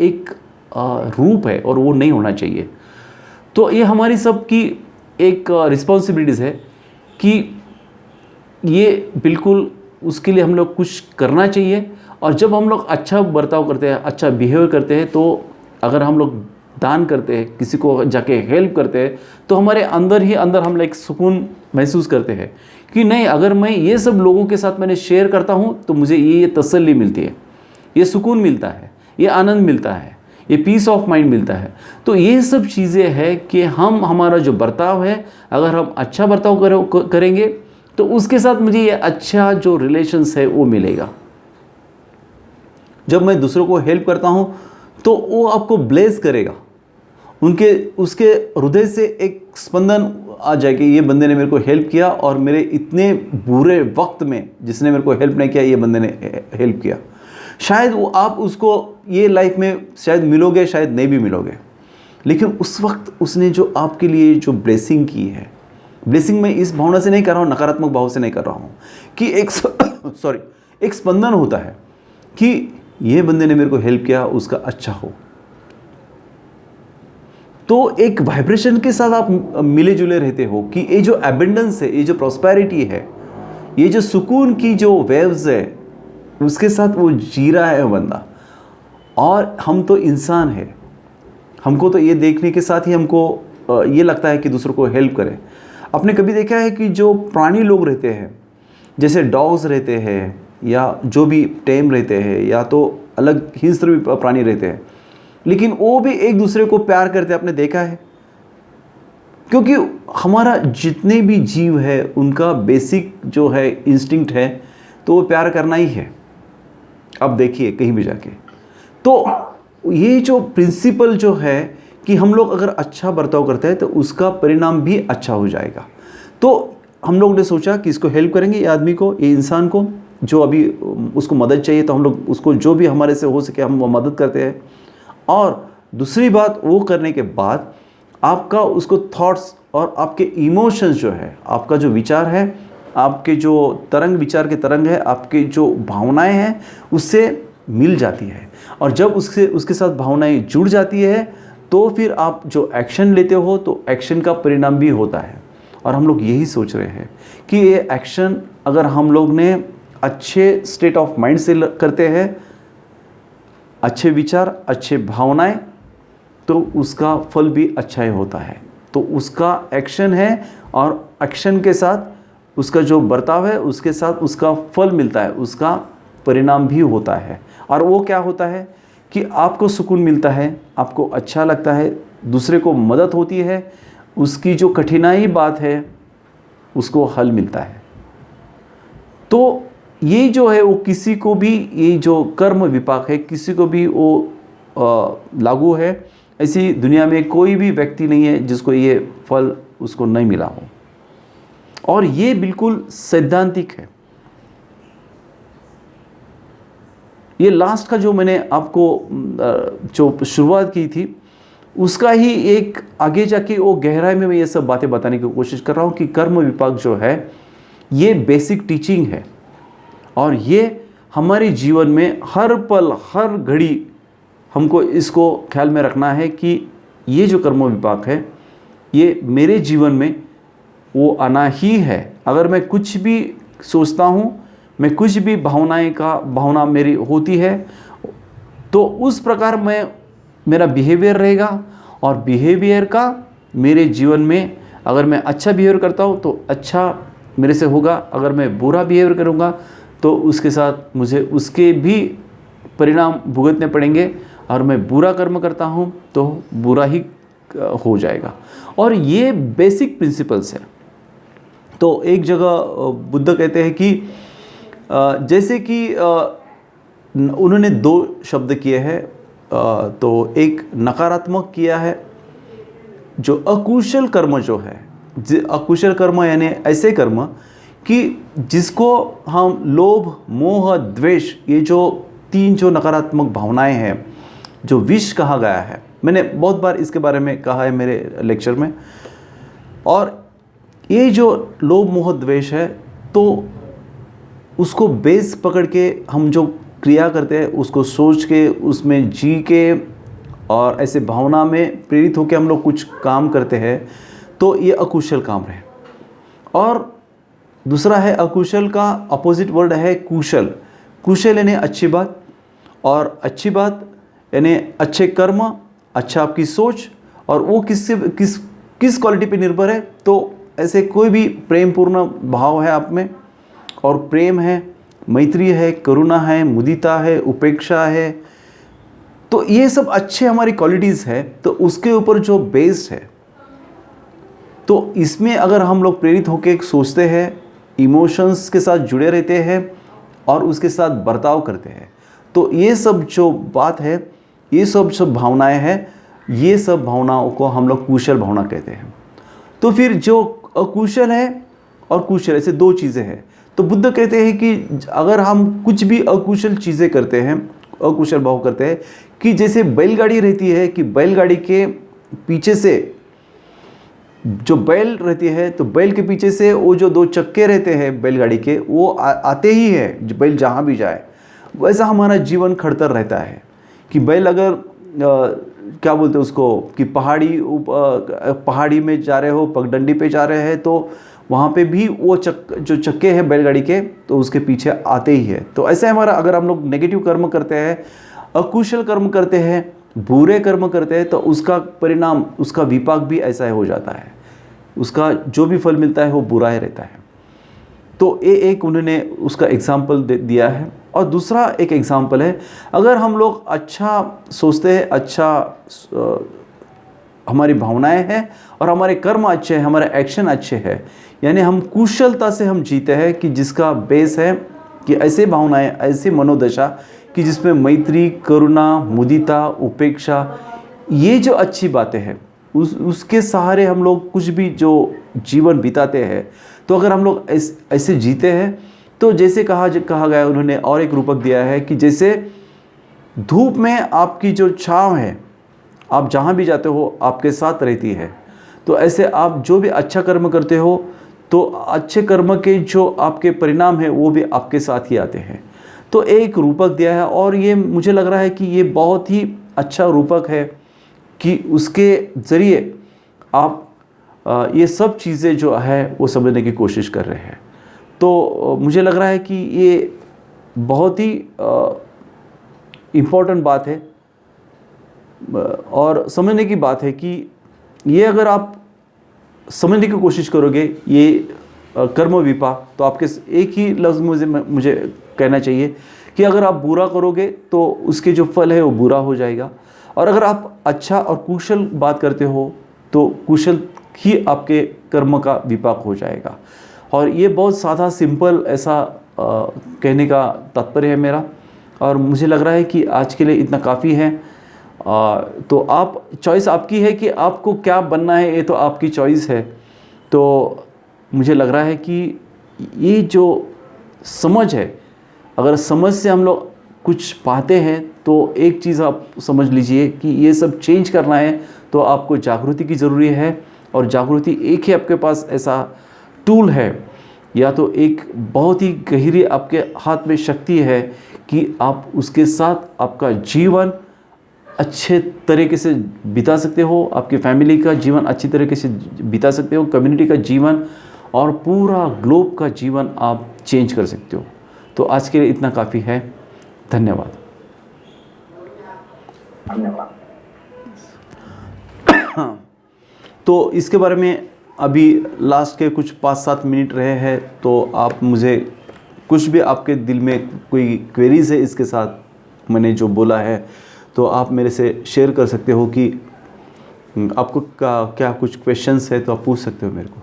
एक रूप है और वो नहीं होना चाहिए। तो ये हमारी सब की एक रिस्पॉन्सिबिलिटीज़ है कि ये बिल्कुल उसके लिए हम लोग कुछ करना चाहिए। और जब हम लोग अच्छा बर्ताव करते हैं, अच्छा बिहेव करते हैं, तो अगर हम लोग दान करते हैं, किसी को जाके हेल्प करते हैं, तो हमारे अंदर ही अंदर हम एक सुकून महसूस करते हैं कि नहीं, अगर मैं ये सब लोगों के साथ मैंने शेयर करता हूँ तो मुझे ये तसल्ली मिलती है, ये सुकून मिलता है, ये आनंद मिलता है, ये पीस ऑफ माइंड मिलता है। तो ये सब चीज़ें हैं कि हमारा जो बर्ताव है, अगर हम अच्छा बर्ताव करेंगे तो उसके साथ मुझे ये अच्छा जो रिलेशंस है वो मिलेगा। जब मैं दूसरों को हेल्प करता हूँ तो वो आपको ब्लेस करेगा, उसके हृदय से एक स्पंदन आ जाए कि ये बंदे ने मेरे को हेल्प किया, और मेरे इतने बुरे वक्त में जिसने मेरे को हेल्प नहीं किया, ये बंदे ने हेल्प किया। शायद वो आप उसको ये लाइफ में शायद मिलोगे, शायद नहीं भी मिलोगे, लेकिन उस वक्त उसने जो आपके लिए जो ब्लेसिंग की है, ब्लेसिंग मैं इस भावना से नहीं कर रहा हूँ, नकारात्मक भाव से नहीं कर रहा हूँ, कि एक स्पंदन होता है कि ये बंदे ने मेरे को हेल्प किया, उसका अच्छा हो। तो एक वाइब्रेशन के साथ आप मिले जुले रहते हो कि ये जो एबंडेंस है, ये जो प्रॉस्पेरिटी है, ये जो सुकून की जो वेव्स है, उसके साथ वो जी रहा है बंदा। और हम तो इंसान है, हमको तो ये देखने के साथ ही हमको ये लगता है कि दूसरों को हेल्प करें। आपने कभी देखा है कि जो प्राणी लोग रहते हैं, जैसे डॉग्स रहते हैं या जो भी टेम रहते हैं, या तो अलग हिंस्र भी प्राणी रहते हैं, लेकिन वो भी एक दूसरे को प्यार करते हैं, आपने देखा है? क्योंकि हमारा जितने भी जीव है उनका बेसिक जो है इंस्टिंक्ट है, तो वो प्यार करना ही है। अब देखिए कहीं भी जाके, तो ये जो प्रिंसिपल जो है कि हम लोग अगर अच्छा बर्ताव करते हैं तो उसका परिणाम भी अच्छा हो जाएगा। तो हम लोग ने सोचा कि इसको हेल्प करेंगे, ये आदमी को, ये इंसान को जो अभी उसको मदद चाहिए, तो हम लोग उसको जो भी हमारे से हो सके हम वो मदद करते हैं। और दूसरी बात, वो करने के बाद आपका उसको थॉट्स और आपके इमोशंस जो है, आपका जो विचार है, आपके जो तरंग, विचार के तरंग है, आपके जो भावनाएं हैं, उससे मिल जाती है। और जब उसके साथ भावनाएं जुड़ जाती है तो फिर आप जो एक्शन लेते हो तो एक्शन का परिणाम भी होता है। और हम लोग यही सोच रहे हैं कि ये एक्शन अगर हम लोग ने अच्छे स्टेट ऑफ माइंड से करते हैं, अच्छे विचार, अच्छे भावनाएं, तो उसका फल भी अच्छा ही होता है। तो उसका एक्शन है, और एक्शन के साथ उसका जो बर्ताव है, उसके साथ उसका फल मिलता है, उसका परिणाम भी होता है। और वो क्या होता है कि आपको सुकून मिलता है, आपको अच्छा लगता है, दूसरे को मदद होती है, उसकी जो कठिनाई बात है उसको हल मिलता है। तो ये जो है वो किसी को भी, ये जो कर्म विपाक है, किसी को भी वो लागू है। ऐसी दुनिया में कोई भी व्यक्ति नहीं है जिसको ये फल उसको नहीं मिला हो। और ये बिल्कुल सैद्धांतिक है। ये लास्ट का जो मैंने आपको जो शुरुआत की थी, उसका ही एक आगे जाके वो गहराई में मैं ये सब बातें बताने की कोशिश कर रहा हूँ कि कर्म विपाक जो है ये बेसिक टीचिंग है। और ये हमारे जीवन में हर पल, हर घड़ी हमको इसको ख्याल में रखना है कि ये जो कर्म विपाक है ये मेरे जीवन में वो आना ही है। अगर मैं कुछ भी सोचता हूँ, मैं कुछ भी भावना मेरी होती है, तो उस प्रकार मेरा बिहेवियर रहेगा। और बिहेवियर का मेरे जीवन में, अगर मैं अच्छा बिहेवियर करता हूँ तो अच्छा मेरे से होगा, अगर मैं बुरा बिहेवियर करूँगा तो उसके साथ मुझे उसके भी परिणाम भुगतने पड़ेंगे। और मैं बुरा कर्म करता हूँ तो बुरा ही हो जाएगा। और ये बेसिक प्रिंसिपल्स है। तो एक जगह बुद्ध कहते हैं कि जैसे कि उन्होंने दो शब्द किए हैं, तो एक नकारात्मक किया है, जो अकुशल कर्म जो है, अकुशल कर्म यानी ऐसे कर्म कि जिसको हम लोभ, मोह, द्वेष, ये जो तीन जो नकारात्मक भावनाएं हैं, जो विष कहा गया है, मैंने बहुत बार इसके बारे में कहा है मेरे लेक्चर में। और ये जो लोभ, मोह, द्वेष है, तो उसको बेस पकड़ के हम जो क्रिया करते हैं, उसको सोच के, उसमें जी के, और ऐसे भावना में प्रेरित होकर हम लोग कुछ काम करते हैं तो ये अकुशल काम है। और दूसरा है अकुशल का अपोजिट वर्ड है कुशल। कुशल यानी अच्छी बात, और अच्छी बात यानी अच्छे कर्म, अच्छा आपकी सोच, और वो किस क्वालिटी पे निर्भर है। तो ऐसे कोई भी प्रेमपूर्ण भाव है आप में, और प्रेम है, मैत्री है, करुणा है, मुदिता है, उपेक्षा है, तो ये सब अच्छे हमारी क्वालिटीज़ है। तो उसके ऊपर जो बेस्ड है, तो इसमें अगर हम लोग प्रेरित होकर सोचते हैं, इमोशंस के साथ जुड़े रहते हैं और उसके साथ बर्ताव करते हैं, तो ये सब जो बात है, ये सब भावनाएं हैं, ये सब भावनाओं को हम लोग कुशल भावना कहते हैं। तो फिर जो अकुशल है और कुशल, ऐसे दो चीज़ें हैं। तो बुद्ध कहते हैं कि अगर हम कुछ भी अकुशल चीज़ें करते हैं, अकुशल भाव करते हैं, कि जैसे बैलगाड़ी रहती है, कि बैलगाड़ी के पीछे से जो बैल रहती है, तो बैल के पीछे से वो जो दो चक्के रहते हैं बैलगाड़ी के, वो आते ही है, बैल जहाँ भी जाए। वैसा हमारा जीवन खड़तर रहता है कि बैल अगर क्या बोलते हैं उसको, कि पहाड़ी में जा रहे हो, पगडंडी पे जा रहे हैं, तो वहाँ पे भी वो जो चक्के हैं बैलगाड़ी के, तो उसके पीछे आते ही है। तो ऐसे हमारा, अगर हम लोग नेगेटिव कर्म करते हैं, अकुशल कर्म करते हैं, बुरे कर्म करते हैं, तो उसका परिणाम, उसका विपाक भी ऐसा ही हो जाता है। उसका जो भी फल मिलता है वो बुरा ही रहता है। तो ये एक उन्होंने उसका एग्जाम्पल दिया है। और दूसरा एक एग्जाम्पल है, अगर हम लोग अच्छा सोचते हैं, अच्छा हमारी भावनाएं हैं और हमारे कर्म अच्छे हैं, हमारे एक्शन अच्छे हैं, यानी हम कुशलता से हम जीते हैं, कि जिसका बेस है कि ऐसे भावनाएं, ऐसे मनोदशा कि जिसमें मैत्री, करुणा, मुदिता, उपेक्षा, ये जो अच्छी बातें हैं, उसके सहारे हम लोग कुछ भी जो जीवन बिताते हैं। तो अगर हम लोग ऐसे जीते हैं, तो जैसे कहा गया, उन्होंने और एक रूपक दिया है कि जैसे धूप में आपकी जो छाँव है, आप जहाँ भी जाते हो आपके साथ रहती है। तो ऐसे आप जो भी अच्छा कर्म करते हो, तो अच्छे कर्म के जो आपके परिणाम हैं वो भी आपके साथ ही आते हैं। तो एक रूपक दिया है, और ये मुझे लग रहा है कि ये बहुत ही अच्छा रूपक है, कि उसके ज़रिए आप ये सब चीज़ें जो है वो समझने की कोशिश कर रहे हैं। तो मुझे लग रहा है कि ये बहुत ही इम्पोर्टेंट बात है और समझने की बात है, कि ये अगर आप समझने की कोशिश करोगे, ये कर्म विपाक, तो आपके एक ही लफ्ज़ मुझे कहना चाहिए कि अगर आप बुरा करोगे तो उसके जो फल है वो बुरा हो जाएगा, और अगर आप अच्छा और कुशल बात करते हो तो कुशल ही आपके कर्म का विपाक हो जाएगा। और ये बहुत सादा सिंपल ऐसा कहने का तात्पर्य है मेरा, और मुझे लग रहा है कि आज के लिए इतना काफ़ी है। तो आप, चॉइस आपकी है कि आपको क्या बनना है, ये तो आपकी चॉइस है। तो मुझे लग रहा है कि ये जो समझ है, अगर समझ से हम लोग कुछ पाते हैं, तो एक चीज़ आप समझ लीजिए कि ये सब चेंज करना है तो आपको जागृति की ज़रूरी है। और जागृति एक ही आपके पास ऐसा टूल है, या तो एक बहुत ही गहरी आपके हाथ में शक्ति है कि आप उसके साथ आपका जीवन अच्छे तरीके से बिता सकते हो, आपकी फैमिली का जीवन अच्छी तरीके से बिता सकते हो, कम्युनिटी का जीवन और पूरा ग्लोब का जीवन आप चेंज कर सकते हो। तो आज के लिए इतना काफ़ी है। धन्यवाद। तो इसके बारे में अभी लास्ट के कुछ 5-7 मिनट रहे हैं, तो आप मुझे कुछ भी आपके दिल में कोई क्वेरीज है इसके साथ मैंने जो बोला है, तो आप मेरे से शेयर कर सकते हो कि आपको क्या कुछ क्वेश्चंस है, तो आप पूछ सकते हो मेरे को।